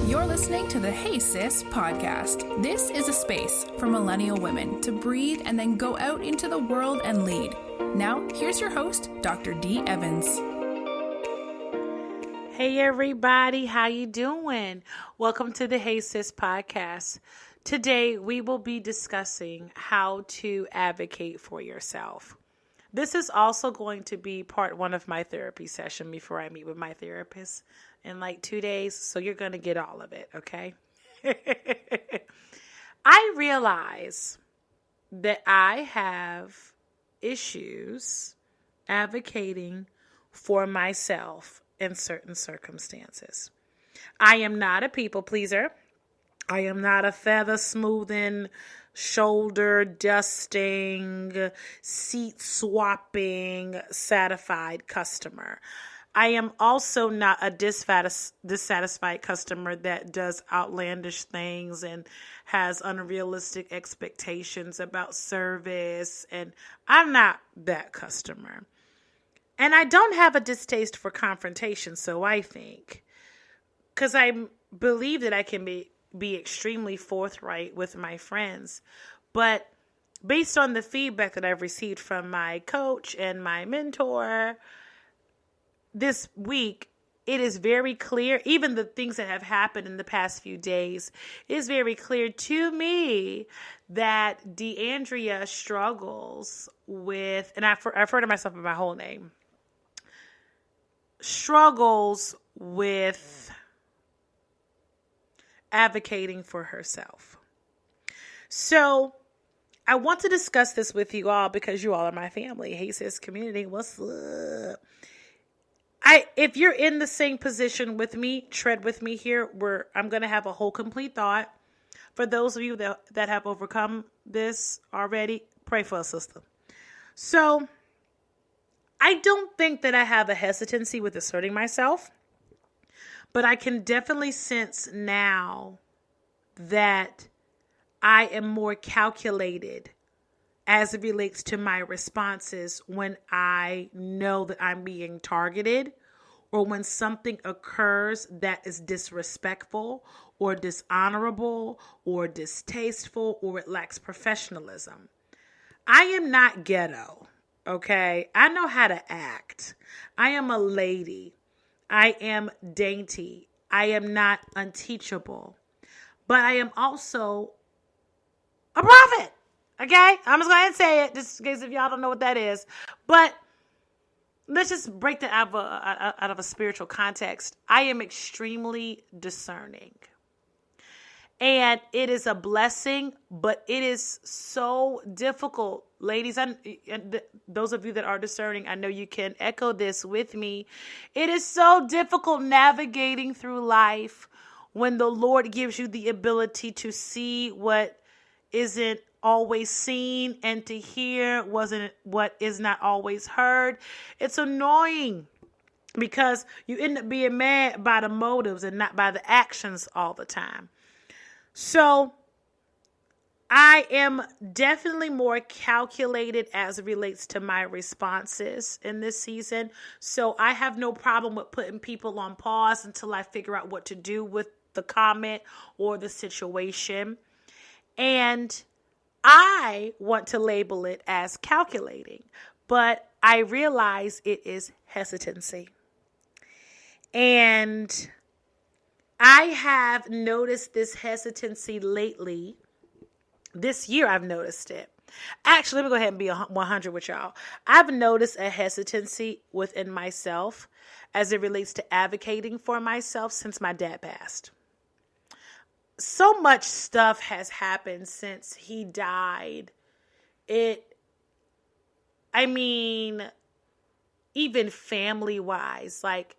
You're listening to the Hey Sis podcast. This is a space for millennial women to breathe and then go out into the world and lead. Now, here's your host, Dr. D. Evans. Hey everybody, how you doing? Welcome to the Hey Sis podcast. Today, we will be discussing how to advocate for yourself. This is also going to be part one of my therapy session before I meet with my therapist in like 2 days. So you're going to get all of it, okay? I realize that I have issues advocating for myself in certain circumstances. I am not a people pleaser. I am not a feather smoothing, shoulder dusting, seat swapping, satisfied customer. I am also not a dissatisfied customer that does outlandish things and has unrealistic expectations about service. And I'm not that customer. And I don't have a distaste for confrontation, so I think. Because I believe that I can be extremely forthright with my friends. But based on the feedback that I've received from my coach and my mentor this week, it is very clear, even the things that have happened in the past few days, it is very clear to me that DeAndrea struggles with, and I've heard of myself by my whole name, struggles with advocating for herself. So I want to discuss this with you all because you all are my family. Hey sis community, what's up? If you're in the same position with me, tread with me here, where I'm going to have a whole complete thought. For those of you that have overcome this already, pray for a sister. So I don't think that I have a hesitancy with asserting myself, but I can definitely sense now that I am more calculated as it relates to my responses when I know that I'm being targeted or when something occurs that is disrespectful or dishonorable or distasteful or it lacks professionalism. I am not ghetto, okay? I know how to act. I am a lady. I am dainty. I am not unteachable. But I am also a prophet. Okay? I'm just going to say it just in case if y'all don't know what that is. But let's just break that out of a spiritual context. I am extremely discerning. And it is a blessing, but it is so difficult. Ladies, and those of you that are discerning, I know you can echo this with me. It is so difficult navigating through life when the Lord gives you the ability to see what isn't always seen and to hear what is not always heard. It's annoying because you end up being mad by the motives and not by the actions all the time. So I am definitely more calculated as it relates to my responses in this season. So I have no problem with putting people on pause until I figure out what to do with the comment or the situation. And I want to label it as calculating, but I realize it is hesitancy. And I have noticed this hesitancy lately. This year I've noticed it. Actually, let me go ahead and be 100 with y'all. I've noticed a hesitancy within myself as it relates to advocating for myself since my dad passed. So much stuff has happened since he died. Even family-wise, like,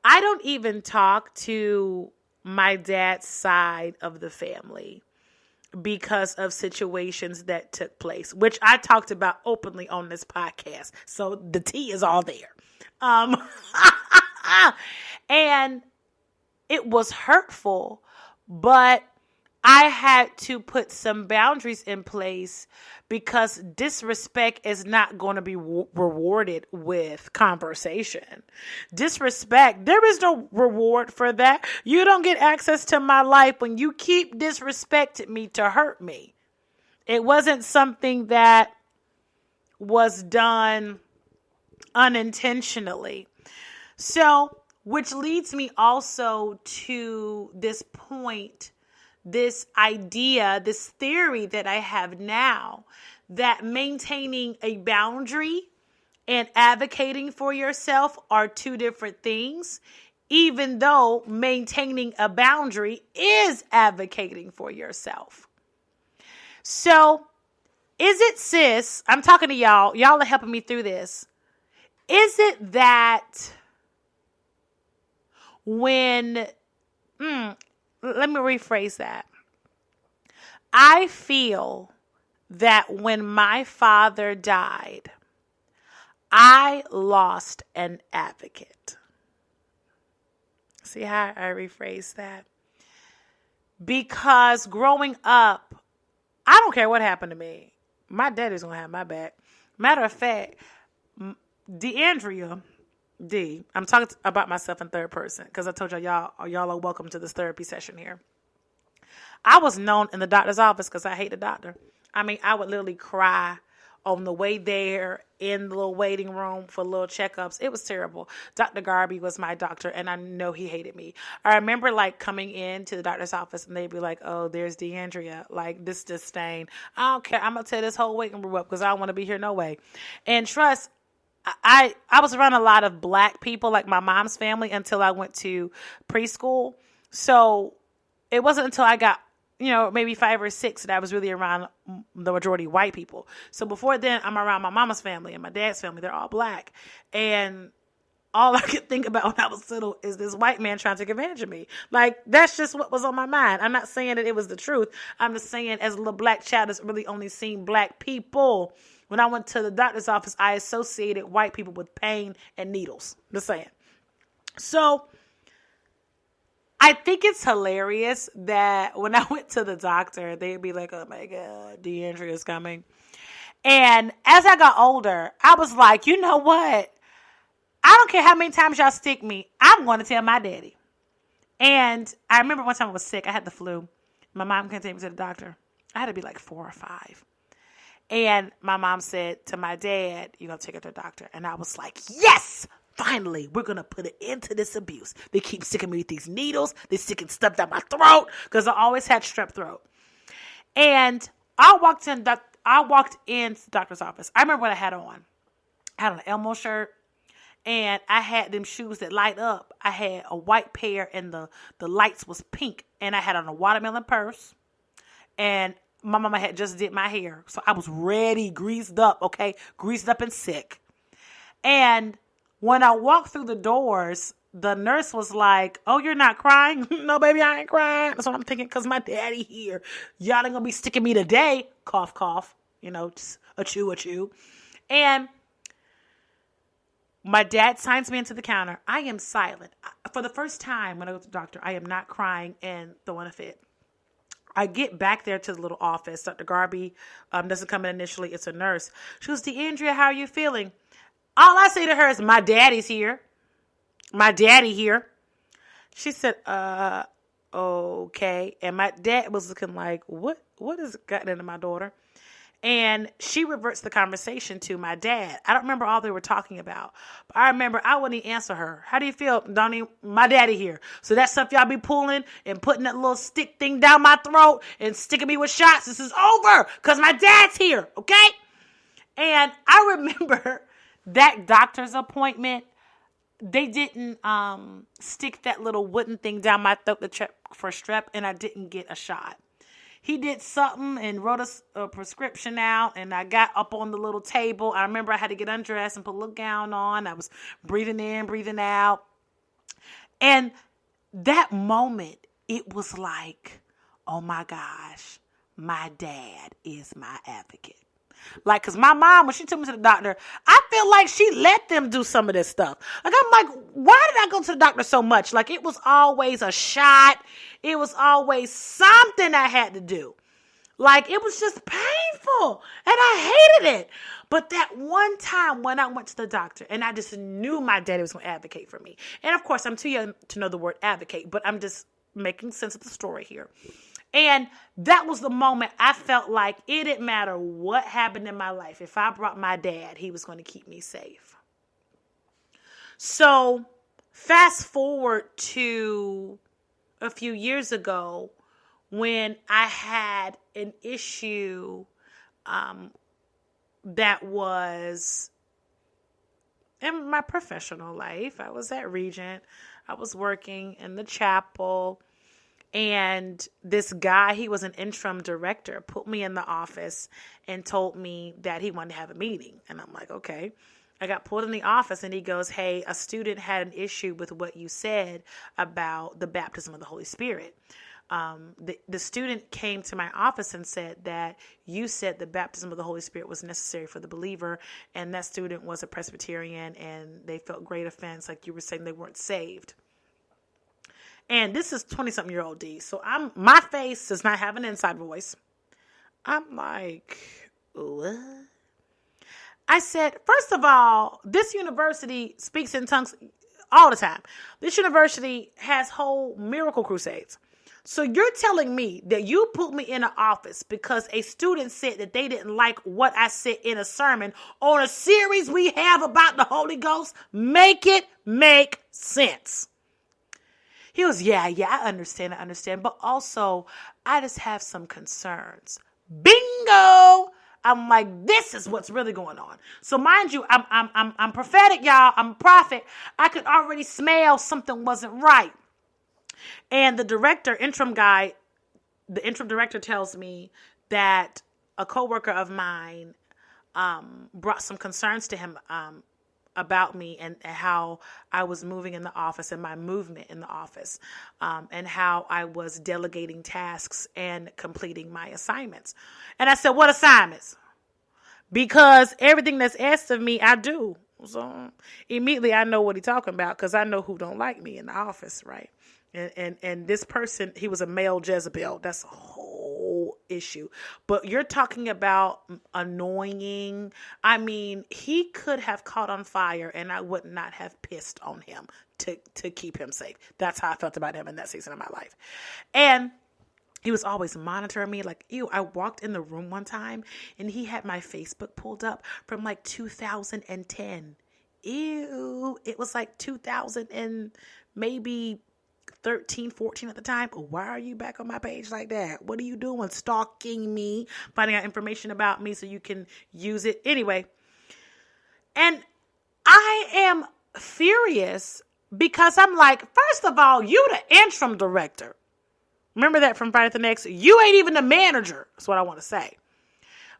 I don't even talk to my dad's side of the family because of situations that took place, which I talked about openly on this podcast. So the tea is all there. And it was hurtful, but I had to put some boundaries in place because disrespect is not going to be rewarded with conversation. Disrespect, there is no reward for that. You don't get access to my life when you keep disrespecting me to hurt me. It wasn't something that was done unintentionally. So, which leads me also to this point, this idea, this theory that I have now, that maintaining a boundary and advocating for yourself are two different things, even though maintaining a boundary is advocating for yourself. So, is it, sis, I'm talking to y'all are helping me through this. Is it that when, let me rephrase that. I feel that when my father died, I lost an advocate. See how I rephrase that? Because growing up, I don't care what happened to me. My daddy's going to have my back. Matter of fact, DeAndrea, I'm talking about myself in third person because I told y'all are welcome to this therapy session here. I was known in the doctor's office because I hate the doctor. I mean, I would literally cry on the way there in the little waiting room for little checkups. It was terrible. Dr. Garby was my doctor, and I know he hated me. I remember coming into the doctor's office, and they'd be like, "Oh, there's DeAndrea. This disdain. I don't care. I'm gonna tear this whole waiting room up because I don't want to be here no way." And trust. I was around a lot of black people, like my mom's family, until I went to preschool. So it wasn't until I got, maybe 5 or 6 that I was really around the majority white people. So before then, I'm around my mama's family and my dad's family. They're all black. And all I could think about when I was little is this white man trying to take advantage of me. That's just what was on my mind. I'm not saying that it was the truth. I'm just saying as a little black child that's really only seen black people. When I went to the doctor's office, I associated white people with pain and needles. Just saying. So I think it's hilarious that when I went to the doctor, they'd be like, "Oh my God, DeAndrea is coming." And as I got older, I was like, you know what? I don't care how many times y'all stick me. I'm going to tell my daddy. And I remember one time I was sick. I had the flu. My mom couldn't take me to the doctor. I had to be 4 or 5. And my mom said to my dad, "You're going to take her to the doctor." And I was like, yes, finally, we're going to put an end to this abuse. They keep sticking me with these needles. They're sticking stuff down my throat because I always had strep throat. And I walked into the doctor's office. I remember what I had on. I had an Elmo shirt. And I had them shoes that light up. I had a white pair and the lights was pink. And I had on a watermelon purse. And my mama had just did my hair. So I was ready, greased up, okay? Greased up and sick. And when I walked through the doors, the nurse was like, "Oh, you're not crying?" "No, baby, I ain't crying." That's what I'm thinking, because my daddy here. Y'all ain't going to be sticking me today. Cough, cough. Just achoo, achoo. And my dad signs me into the counter. I am silent. For the first time when I go to the doctor, I am not crying and throwing a fit. I get back there to the little office. Dr. Garby doesn't come in initially. It's a nurse. She goes, "DeAndrea, how are you feeling?" All I say to her is, "My daddy's here. My daddy here." She said, "Okay." And my dad was looking like, what has gotten into my daughter? And she reverts the conversation to my dad. I don't remember all they were talking about. But I remember I wouldn't even answer her. "How do you feel, Donnie? My daddy here." So that stuff y'all be pulling and putting that little stick thing down my throat and sticking me with shots, this is over because my dad's here, okay? And I remember that doctor's appointment, they didn't stick that little wooden thing down my throat to check for strep, and I didn't get a shot. He did something and wrote a prescription out, and I got up on the little table. I remember I had to get undressed and put a little gown on. I was breathing in, breathing out. And that moment, it was like, oh my gosh, my dad is my advocate. Like, because my mom, when she took me to the doctor, I feel like she let them do some of this stuff. Like, I'm like, why did I go to the doctor so much? Like, it was always a shot. It was always something I had to do. Like, it was just painful. And I hated it. But that one time when I went to the doctor and I just knew my daddy was going to advocate for me. And of course, I'm too young to know the word advocate, but I'm just making sense of the story here. And that was the moment I felt like it didn't matter what happened in my life. If I brought my dad, he was going to keep me safe. So fast forward to a few years ago when I had an issue that was in my professional life. I was at Regent. I was working in the chapel. And this guy, he was an interim director, put me in the office and told me that he wanted to have a meeting. And I'm like, okay. I got pulled in the office and he goes, hey, a student had an issue with what you said about the baptism of the Holy Spirit. The student came to my office and said that you said the baptism of the Holy Spirit was necessary for the believer. And that student was a Presbyterian and they felt great offense. Like you were saying they weren't saved. And this is 20-something-year-old D. So my face does not have an inside voice. I'm like, what? I said, first of all, this university speaks in tongues all the time. This university has whole miracle crusades. So you're telling me that you put me in an office because a student said that they didn't like what I said in a sermon on a series we have about the Holy Ghost? Make it make sense. He was, yeah, I understand. But also, I just have some concerns. Bingo! I'm like, this is what's really going on. So mind you, I'm prophetic, y'all. I'm a prophet. I could already smell something wasn't right. And the interim director tells me that a coworker of mine brought some concerns to him about me and how I was moving in the office and my movement in the office, and how I was delegating tasks and completing my assignments. And I said, what assignments? Because everything that's asked of me, I do. So immediately I know what he's talking about because I know who don't like me in the office, right? And this person, he was a male Jezebel. That's a whole issue. But you're talking about annoying. I mean, he could have caught on fire and I would not have pissed on him to keep him safe. That's how I felt about him in that season of my life. And he was always monitoring me. Like, ew, I walked in the room one time and he had my Facebook pulled up from like 2010. Ew, it was like 2000 and maybe 13, 14 at the time. Why are you back on my page like that? What are you doing? Stalking me, finding out information about me so you can use it. Anyway, and I am furious because I'm like, first of all, you the interim director. Remember that from Friday the Next? You ain't even the manager. That's what I want to say.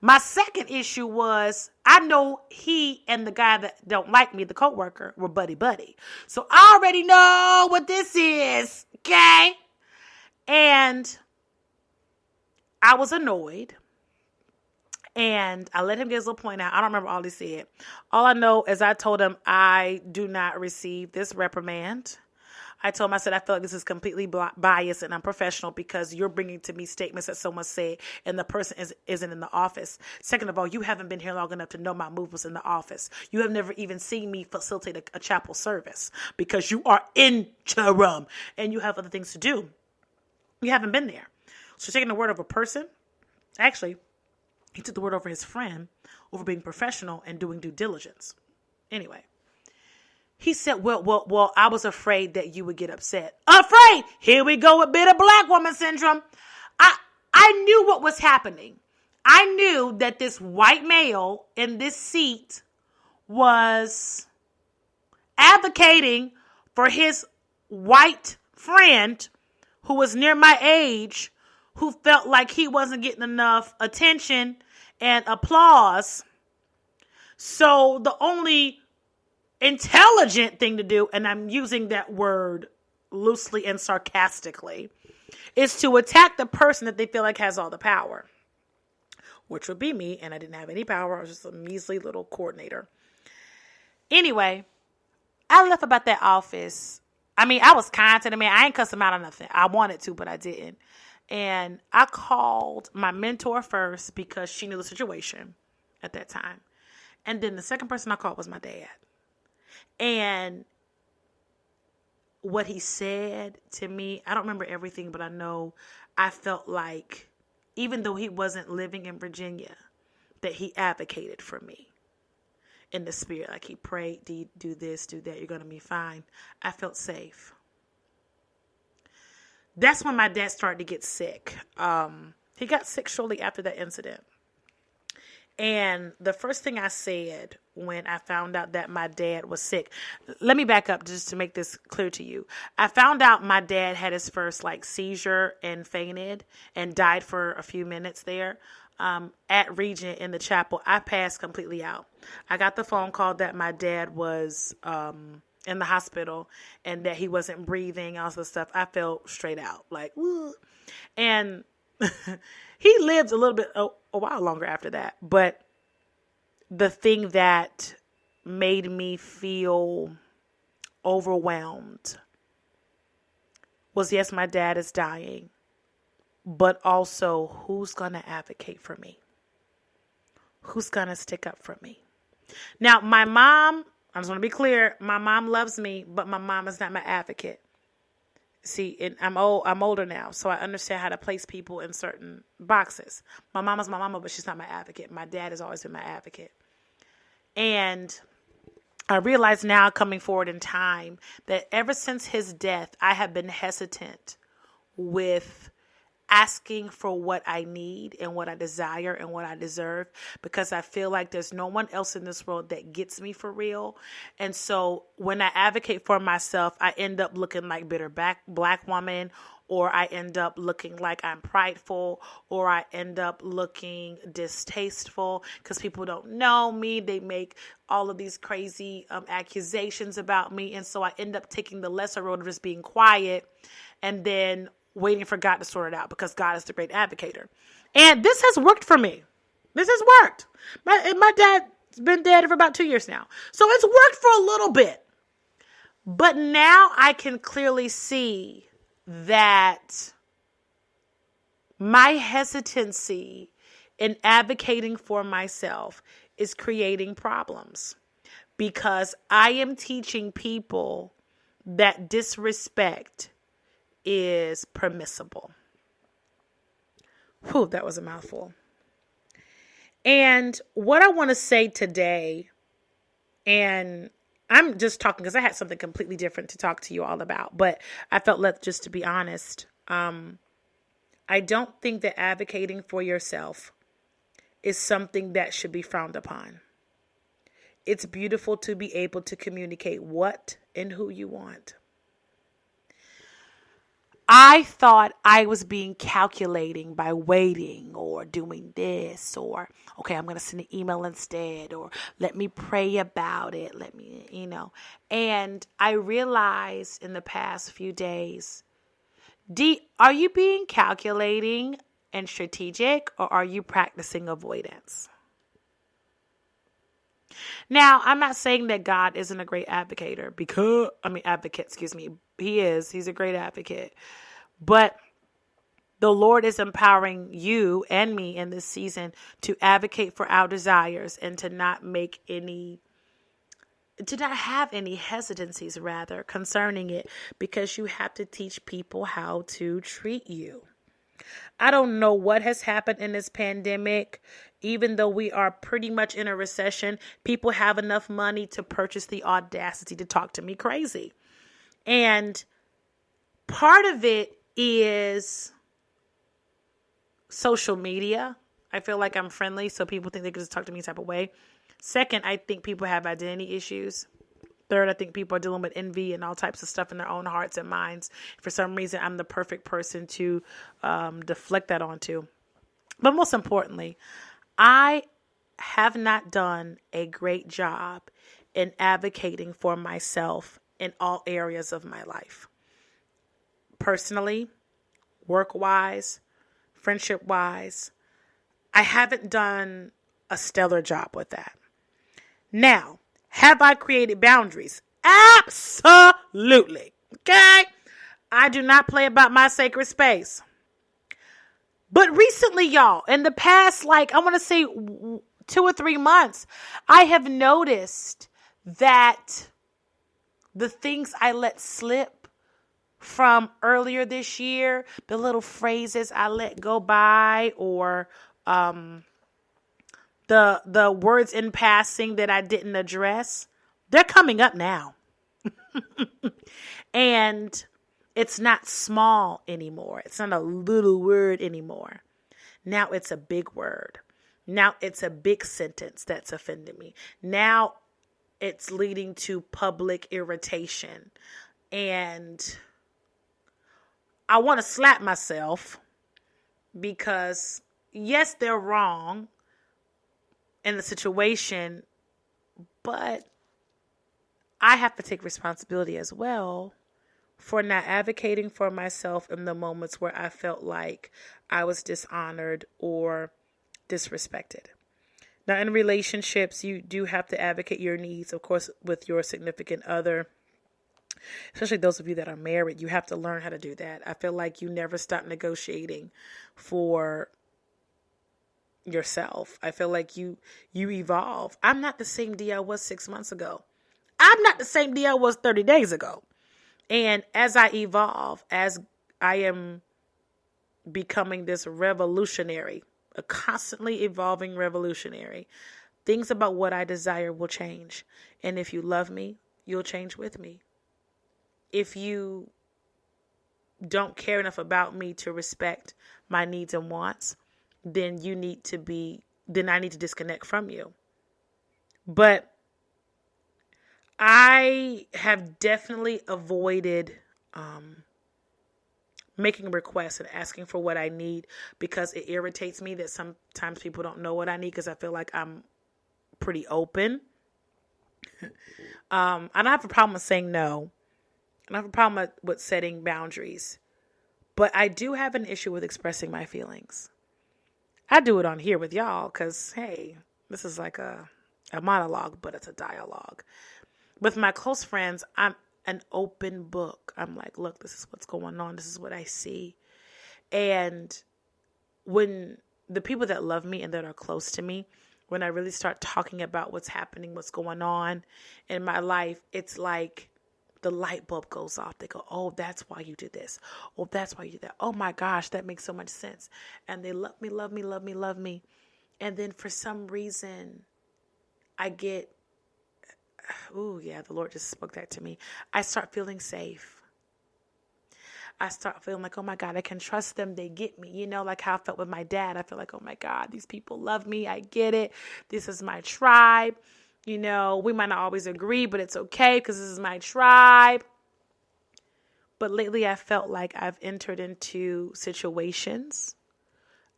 My second issue was I know he and the guy that don't like me, the coworker, were buddy. So I already know what this is, okay? And I was annoyed. And I let him get his little point out. I don't remember all he said. All I know is I told him I do not receive this reprimand. I told him, I said, I feel like this is completely biased and unprofessional because you're bringing to me statements that someone said and the person isn't in the office. Second of all, you haven't been here long enough to know my movements in the office. You have never even seen me facilitate a chapel service because you are interim and you have other things to do. You haven't been there. So taking the word of a person, actually, he took the word over his friend over being professional and doing due diligence. Anyway. He said, well, I was afraid that you would get upset. Afraid? Here we go with bitter black woman syndrome. I knew what was happening. I knew that this white male in this seat was advocating for his white friend who was near my age, who felt like he wasn't getting enough attention and applause. So the only intelligent thing to do, and I'm using that word loosely and sarcastically, is to attack the person that they feel like has all the power. which would be me, and I didn't have any power. I was just a measly little coordinator. Anyway, I left about that office. I mean, I was kind to the man. I ain't cuss him out or nothing. I wanted to, but I didn't. And I called my mentor first because she knew the situation at that time. And then the second person I called was my dad. And what he said to me, I don't remember everything, but I know I felt like, even though he wasn't living in Virginia, that he advocated for me in the spirit. Like he prayed, do this, do that, you're going to be fine. I felt safe. That's when my dad started to get sick. He got sick shortly after that incident. And the first thing I said when I found out that my dad was sick, let me back up just to make this clear to you. I found out my dad had his first seizure and fainted and died for a few minutes there at Regent in the chapel. I passed completely out. I got the phone call that my dad was in the hospital and that he wasn't breathing, all this stuff. I felt straight out woo. And he lived a little bit, a while longer after that. But the thing that made me feel overwhelmed was, yes, my dad is dying, but also who's going to advocate for me? Who's going to stick up for me? Now, my mom, I just want to be clear, my mom loves me, but my mom is not my advocate. See, and I'm older now, so I understand how to place people in certain boxes. My mama's my mama, but she's not my advocate. My dad has always been my advocate. And I realize now, coming forward in time, that ever since his death, I have been hesitant with asking for what I need and what I desire and what I deserve, because I feel like there's no one else in this world that gets me for real. And so when I advocate for myself, I end up looking like bitter black woman, or I end up looking like I'm prideful, or I end up looking distasteful because people don't know me. They make all of these crazy accusations about me. And so I end up taking the lesser road of just being quiet and then waiting for God to sort it out, because God is the great advocator. And this has worked for me. This has worked. My dad's been dead for about 2 years now. So it's worked for a little bit. But now I can clearly see that my hesitancy in advocating for myself is creating problems, because I am teaching people that disrespect is permissible. Whew, that was a mouthful. And what I want to say today, and I'm just talking because I had something completely different to talk to you all about, but I felt led just to be honest. I don't think that advocating for yourself is something that should be frowned upon. It's beautiful to be able to communicate what and who you want. I thought I was being calculating by waiting or doing this, or, okay, I'm going to send an email instead, or let me pray about it. And I realized in the past few days, are you being calculating and strategic, or are you practicing avoidance? Now, I'm not saying that God isn't a great advocate, He is. He's a great advocate. But the Lord is empowering you and me in this season to advocate for our desires and to not have any hesitancies rather concerning it, because you have to teach people how to treat you. I don't know what has happened in this pandemic. Even though we are pretty much in a recession, people have enough money to purchase the audacity to talk to me crazy. And part of it is social media. I feel like I'm friendly, so people think they can just talk to me type of way. Second, I think people have identity issues. Third, I think people are dealing with envy and all types of stuff in their own hearts and minds. For some reason, I'm the perfect person to deflect that onto. But most importantly, I have not done a great job in advocating for myself in all areas of my life. Personally, work-wise, friendship-wise, I haven't done a stellar job with that. Now, have I created boundaries? Absolutely. Okay? I do not play about my sacred space. But recently, y'all, in the past, I want to say 2 or 3 months, I have noticed that the things I let slip from earlier this year, the little phrases I let go by, or the words in passing that I didn't address, they're coming up now. And it's not small anymore. It's not a little word anymore. Now it's a big word. Now it's a big sentence that's offended me. Now it's leading to public irritation. And I want to slap myself because, yes, they're wrong in the situation, but I have to take responsibility as well for not advocating for myself in the moments where I felt like I was dishonored or disrespected. Now, in relationships, you do have to advocate your needs, of course, with your significant other. Especially those of you that are married, you have to learn how to do that. I feel like you never stop negotiating for yourself. I feel like you evolve. I'm not the same D I was 6 months ago. I'm not the same D I was 30 days ago. And as I evolve, as I am becoming this revolutionary, a constantly evolving revolutionary, things about what I desire will change. And if you love me, you'll change with me. If you don't care enough about me to respect my needs and wants, then I need to disconnect from you. But I have definitely avoided making requests and asking for what I need because it irritates me that sometimes people don't know what I need because I feel like I'm pretty open. I don't have a problem with saying no. I don't have a problem with setting boundaries. But I do have an issue with expressing my feelings. I do it on here with y'all because, hey, this is like a monologue, but it's a dialogue. With my close friends, I'm an open book. I'm like, look, this is what's going on. This is what I see. And when the people that love me and that are close to me, when I really start talking about what's happening, what's going on in my life, it's like the light bulb goes off. They go, oh, that's why you did this. Oh, that's why you did that. Oh my gosh, that makes so much sense. And they love me, love me, love me, love me. And then for some reason, I get, the Lord just spoke that to me. I start feeling safe. I start feeling like, oh my God, I can trust them. They get me. You know, like how I felt with my dad. I feel like, oh my God, these people love me. I get it. This is my tribe. You know, we might not always agree, but it's okay because this is my tribe. But lately I felt like I've entered into situations.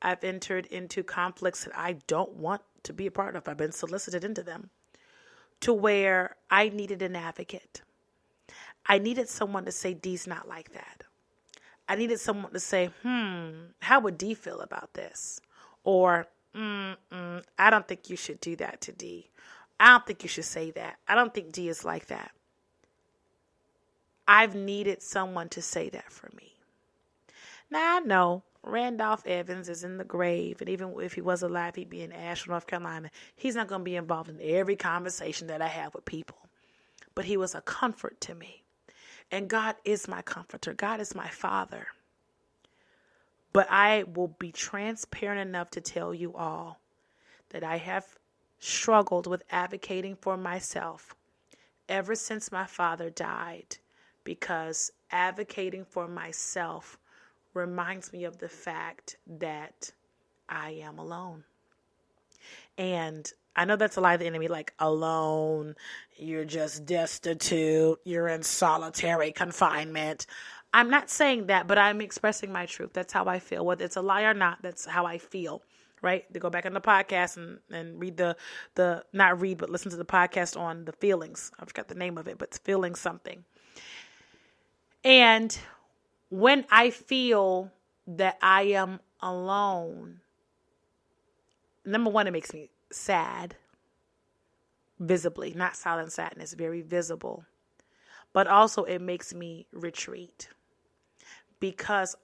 I've entered into conflicts that I don't want to be a part of. I've been solicited into them to where I needed an advocate. I needed someone to say, Dee's not like that. I needed someone to say, how would Dee feel about this? Or, I don't think you should do that to Dee. I don't think you should say that. I don't think Dee is like that. I've needed someone to say that for me. Now I know Randolph Evans is in the grave, and even if he was alive, he'd be in Asheville, North Carolina. He's not going to be involved in every conversation that I have with people. But he was a comfort to me. And God is my comforter. God is my Father. But I will be transparent enough to tell you all that I have struggled with advocating for myself ever since my father died, because advocating for myself reminds me of the fact that I am alone. And I know that's a lie of the enemy, like alone, you're just destitute, you're in solitary confinement. I'm not saying that, but I'm expressing my truth. That's how I feel. Whether it's a lie or not, that's how I feel, right? To go back on the podcast and read but listen to the podcast on the feelings. I forgot the name of it, but it's feeling something. And when I feel that I am alone, number one, it makes me sad, visibly, not silent sadness, very visible. But also it makes me retreat, because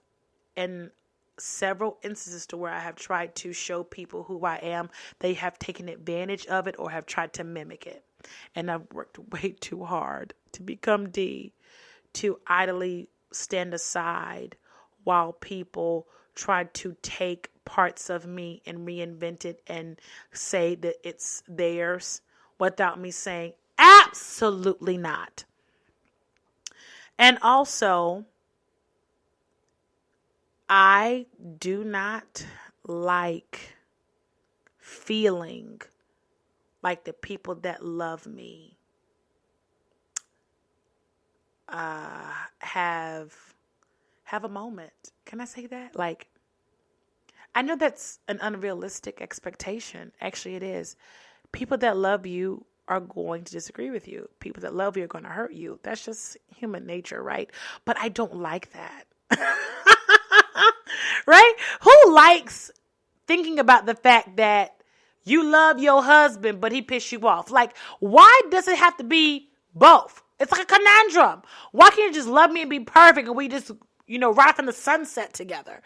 in several instances to where I have tried to show people who I am, they have taken advantage of it or have tried to mimic it. And I've worked way too hard to become D, to idly stand aside while people try to take parts of me and reinvent it and say that it's theirs without me saying absolutely not. And also, I do not like feeling like the people that love me have a moment. Can I say that? Like, I know that's an unrealistic expectation. Actually, it is. People that love you are going to disagree with you. People that love you are going to hurt you. That's just human nature, right? But I don't like that. Right? Who likes thinking about the fact that you love your husband, but he pissed you off? Like, why does it have to be both? It's like a conundrum. Why can't you just love me and be perfect and we just, rock in the sunset together?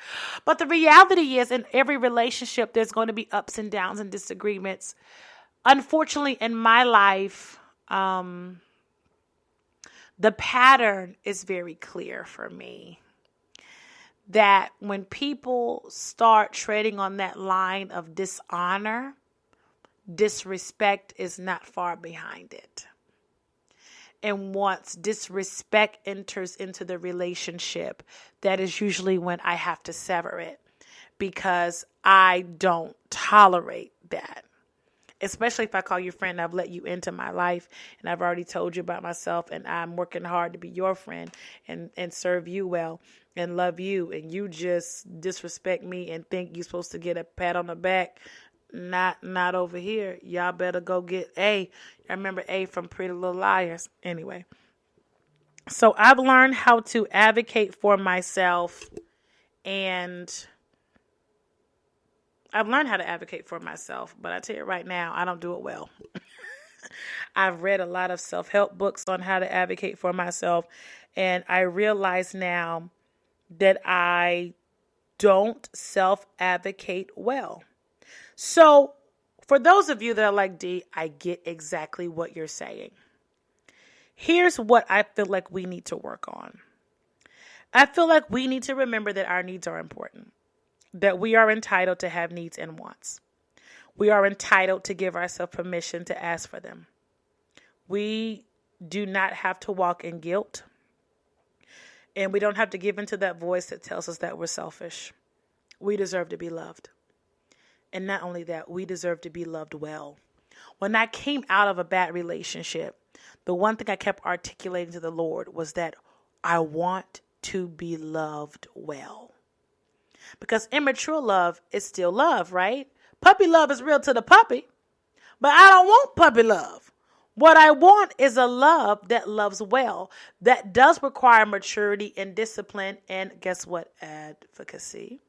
But the reality is, in every relationship, there's going to be ups and downs and disagreements. Unfortunately, in my life, the pattern is very clear for me. That when people start treading on that line of dishonor, disrespect is not far behind it. And once disrespect enters into the relationship, that is usually when I have to sever it, because I don't tolerate that. Especially if I call you friend, I've let you into my life and I've already told you about myself, and I'm working hard to be your friend and serve you well and love you, and you just disrespect me and think you're supposed to get a pat on the back. Not over here. Y'all better go get A. I remember A from Pretty Little Liars. Anyway. So I've learned how to advocate for myself, and I've learned how to advocate for myself, but I tell you right now, I don't do it well. I've read a lot of self-help books on how to advocate for myself, and I realize now that I don't self-advocate well. So for those of you that are like, D, I get exactly what you're saying. Here's what I feel like we need to work on. I feel like we need to remember that our needs are important, that we are entitled to have needs and wants. We are entitled to give ourselves permission to ask for them. We do not have to walk in guilt, and we don't have to give into that voice that tells us that we're selfish. We deserve to be loved. And not only that, we deserve to be loved well. When I came out of a bad relationship, the one thing I kept articulating to the Lord was that I want to be loved well. Because immature love is still love, right? Puppy love is real to the puppy, but I don't want puppy love. What I want is a love that loves well, that does require maturity and discipline, and guess what? Advocacy.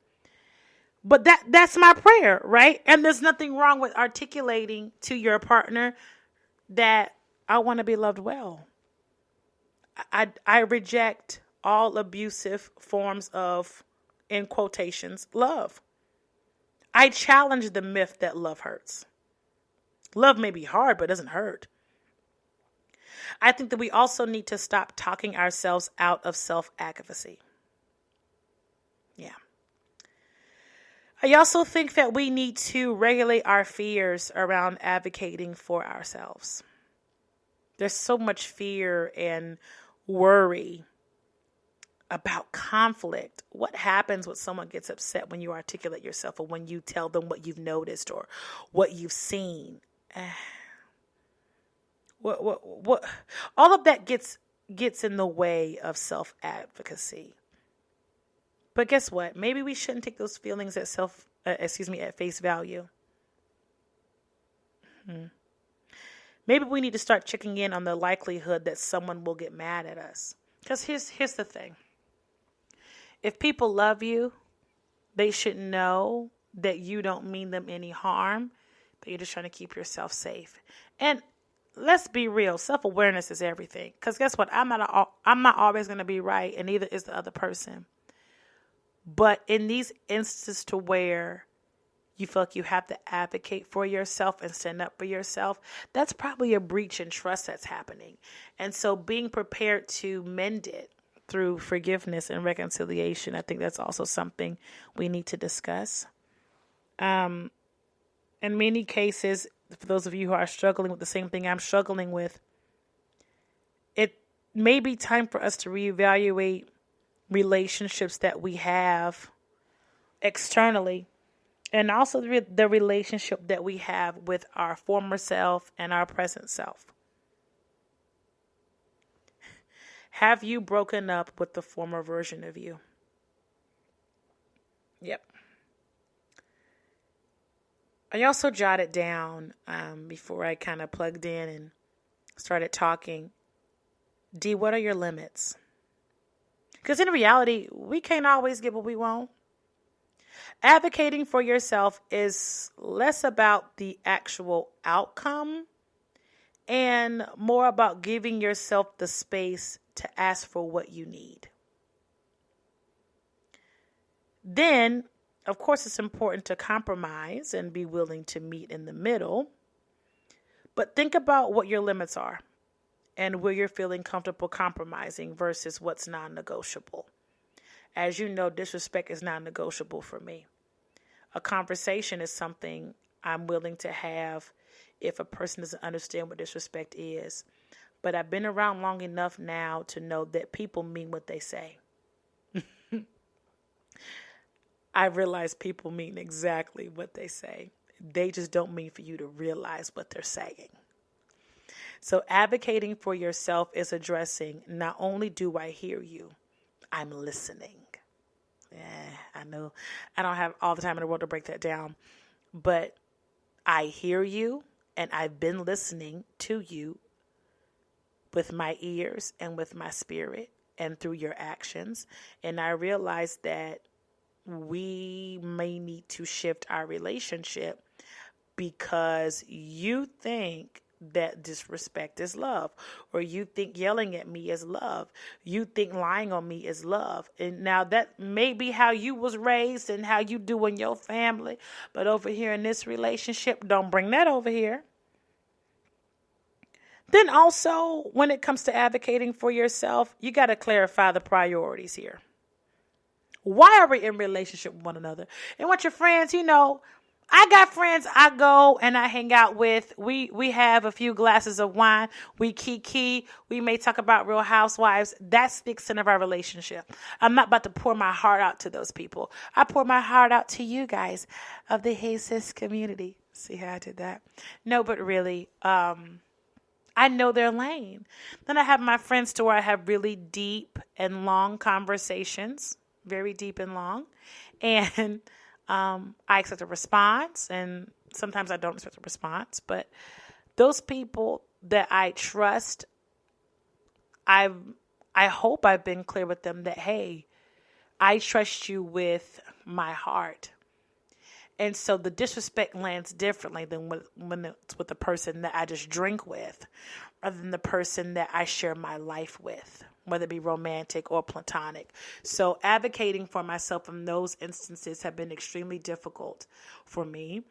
But that's my prayer, right? And there's nothing wrong with articulating to your partner that I want to be loved well. I reject all abusive forms of, in quotations, love. I challenge the myth that love hurts. Love may be hard, but it doesn't hurt. I think that we also need to stop talking ourselves out of self-advocacy. Yeah. I also think that we need to regulate our fears around advocating for ourselves. There's so much fear and worry about conflict. What happens when someone gets upset when you articulate yourself, or when you tell them what you've noticed or what you've seen? What? All of that gets in the way of self-advocacy. But guess what? Maybe we shouldn't take those feelings at face value. Maybe we need to start checking in on the likelihood that someone will get mad at us. Because here's the thing. If people love you, they should know that you don't mean them any harm, but you're just trying to keep yourself safe. And let's be real, self-awareness is everything. Because guess what? I'm not always going to be right, and neither is the other person. But in these instances to where you feel like you have to advocate for yourself and stand up for yourself, that's probably a breach in trust that's happening. And so being prepared to mend it through forgiveness and reconciliation, I think that's also something we need to discuss. In many cases, for those of you who are struggling with the same thing I'm struggling with, it may be time for us to reevaluate relationships that we have externally, and also the relationship that we have with our former self and our present self. Have you broken up with the former version of you? Yep. I also jotted down before I kind of plugged in and started talking. D, what are your limits? Because in reality, we can't always get what we want. Advocating for yourself is less about the actual outcome and more about giving yourself the space to ask for what you need. Then, of course, it's important to compromise and be willing to meet in the middle. But think about what your limits are and where you're feeling comfortable compromising versus what's non-negotiable. As you know, disrespect is non-negotiable for me. A conversation is something I'm willing to have if a person doesn't understand what disrespect is. But I've been around long enough now to know that people mean what they say. I realize people mean exactly what they say. They just don't mean for you to realize what they're saying. So advocating for yourself is addressing, not only do I hear you, I'm listening. I know I don't have all the time in the world to break that down, but I hear you and I've been listening to you with my ears and with my spirit and through your actions. And I realize that we may need to shift our relationship because you think that disrespect is love, or you think yelling at me is love, you think lying on me is love. And now that may be how you was raised and how you do in your family, but over here in this relationship, don't bring that over here. Then also, when it comes to advocating for yourself, you got to clarify the priorities here. Why are we in relationship with one another? And what your friends, I got friends I go and I hang out with. We have a few glasses of wine. We kiki. We may talk about Real Housewives. That's the extent of our relationship. I'm not about to pour my heart out to those people. I pour my heart out to you guys of the Hey Sis community. See how I did that? No, but really, I know their lane. Then I have my friends to where I have really deep and long conversations, very deep and long. And I expect a response, and sometimes I don't expect a response. But those people that I trust, I hope I've been clear with them that, hey, I trust you with my heart. And so the disrespect lands differently than when it's with the person that I just drink with, rather than the person that I share my life with, whether it be romantic or platonic. So advocating for myself in those instances have been extremely difficult for me,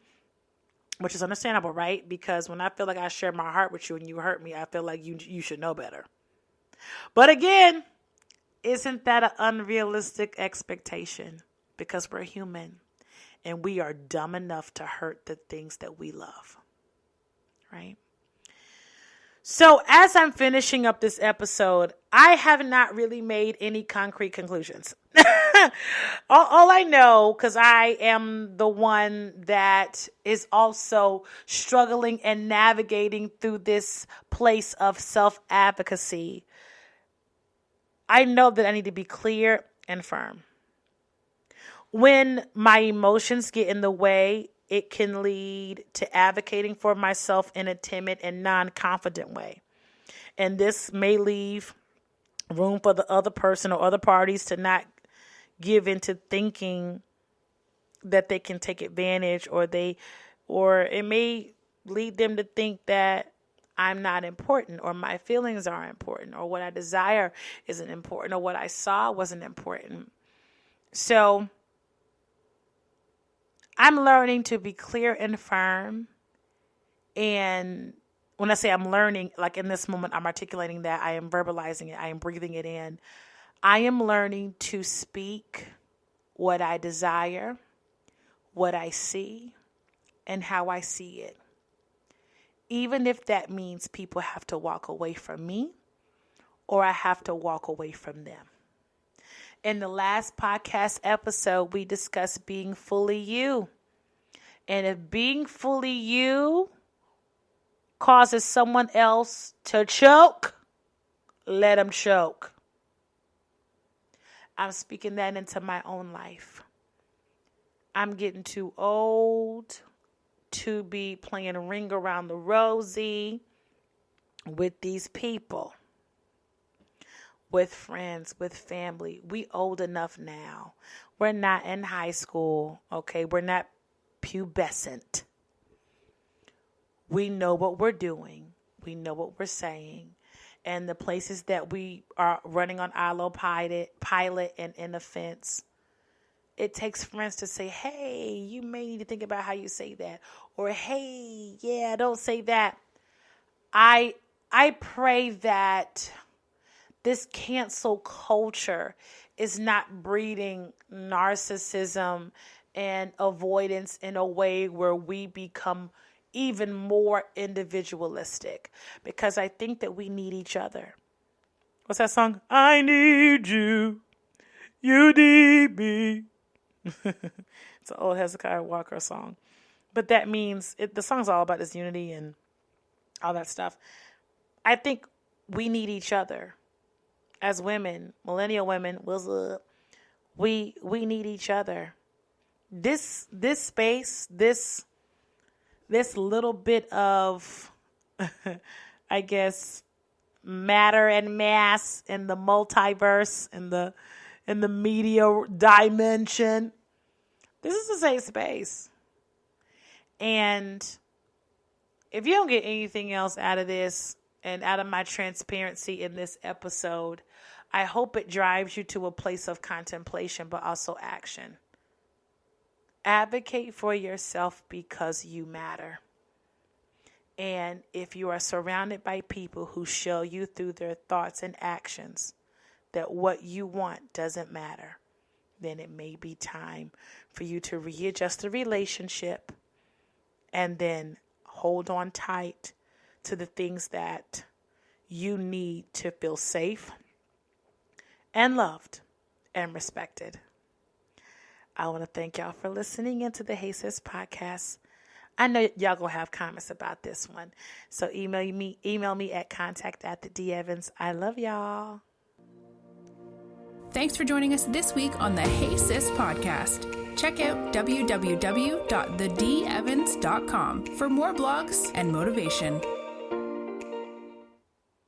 which is understandable, right? Because when I feel like I share my heart with you and you hurt me, I feel like you should know better. But again, isn't that an unrealistic expectation? Because we're human. And we are dumb enough to hurt the things that we love, right? So as I'm finishing up this episode, I have not really made any concrete conclusions. all I know, because I am the one that is also struggling and navigating through this place of self-advocacy, I know that I need to be clear and firm. When my emotions get in the way, it can lead to advocating for myself in a timid and non-confident way. And this may leave room for the other person or other parties to not give into thinking that they can take advantage, or it may lead them to think that I'm not important, or my feelings aren't important, or what I desire isn't important, or what I saw wasn't important. So I'm learning to be clear and firm. And when I say I'm learning, like in this moment, I'm articulating that, I am verbalizing it, I am breathing it in. I am learning to speak what I desire, what I see, and how I see it. Even if that means people have to walk away from me, or I have to walk away from them. In the last podcast episode, we discussed being fully you. And if being fully you causes someone else to choke, let them choke. I'm speaking that into my own life. I'm getting too old to be playing a ring around the rosy with these people, with friends, with family. We old enough now. We're not in high school, okay? We're not pubescent. We know what we're doing. We know what we're saying. And the places that we are running on autopilot and in offense, it takes friends to say, hey, you may need to think about how you say that. Or, hey, yeah, don't say that. I pray that this cancel culture is not breeding narcissism and avoidance in a way where we become even more individualistic. Because I think that we need each other. What's that song? I need you. You need me. It's an old Hezekiah Walker song. But that means, the song's all about this unity and all that stuff. I think we need each other. As women, millennial women, we need each other. This space, this little bit of, I guess, matter and mass in the multiverse, in the media dimension. This is a safe space. And if you don't get anything else out of this and out of my transparency in this episode, I hope it drives you to a place of contemplation, but also action. Advocate for yourself because you matter. And if you are surrounded by people who show you through their thoughts and actions that what you want doesn't matter, then it may be time for you to readjust the relationship and then hold on tight to the things that you need to feel safe and loved and respected. I want to thank y'all for listening into the Hey Sis podcast. I know y'all gonna have comments about this one, so email me at contact@theDEvans. I love y'all. Thanks for joining us this week on the Hey Sis podcast. Check out www.theDEvans.com for more blogs and motivation.